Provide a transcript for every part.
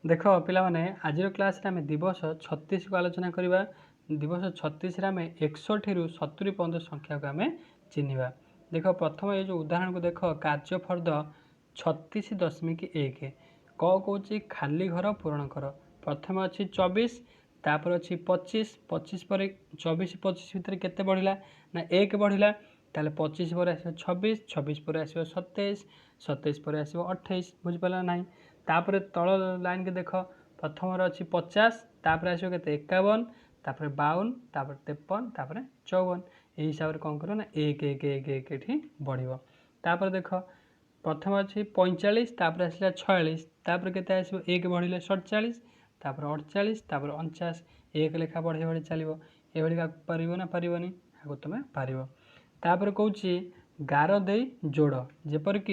देख पिलाने आज क्लास आम दिवस 36 को आलोचना करवा। दिवस 36 आम 61 रु 70 पर्यंत संख्या को आम चिन्हवा। देख प्रथम ये जो उदाहरण को देख कार्यफर्द 36.1 कौन खाली घर पूरण कर। प्रथम अच्छी 24 तापर अच्छी 25 25 पर 24 25 भितर केते बढ़िला ना 1 बढ़िला। ताले 25 पर आस 26 26 पर आस 27 27 पर आस 28 बुझिपारा ना। तापर तल लाइन के देख प्रथम अच्छी 50 तापर आस 51 तापर 52 तापर 53 तापर 54 यही हिसाब से कौन कर ना 1 1 1 1 ये बढ़। तापर देख प्रथम अच्छी 45 तापर आसला 46 तापर केते आसो 1 बढ़िले 47 तापर 48 तापर 49 एक लेखा बढ़े बढ़े चलो ये पार ना पारनी आगे तुम पार। तापर कौची गार दे जोड़ जेपरिक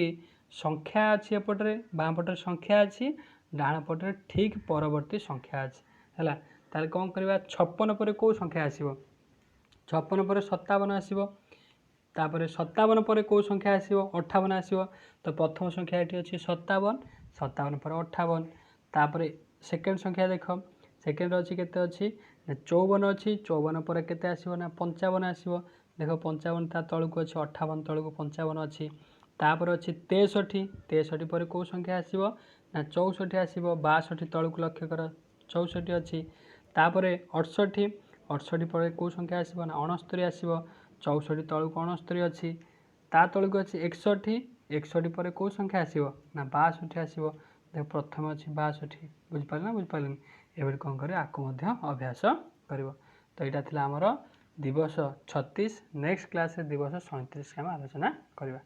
संख्या अच्छी एपटे बाँ पटे संख्या अच्छी डाण पटे ठीक परवर्ती संख्या अच्छी है। ताले कौन करवा 56 पर कौ संख्या आसो 56 पर 57 आसो तापर 57 पर कौ संख्या आसो 58 आसो। तो प्रथम संख्या ये अच्छी 57 57 पर 58 तापर सेकेंड संख्या देख सेकेंड अच्छी केते अच्छी 54 अच्छी 54 पर केते आसो ना 55 आसो। देख 55 ता तलू अच्छी 58 तलू 55 अच्छी तापर अच्छी 63 63 पर कौ संख्या आसो ना 64 आसो 62 तलू लक्ष्य कर 64 अच्छी तापर 68 68 पर कौ संख्या आसो ना 69 आसो 64 तलू 69 अच्छी ता तलू अच्छी 61 61 पर कौ संख्या आसो ना 62 आसो। देख प्रथम अच्छी 62 बुझिपारे ना बुझिपारे ये कौन कर आपको अभ्यास कर। तो यहाँ थी आमर दिवस 36 नेक्स्ट क्लास दिवस 37 आम आलोचना करवा।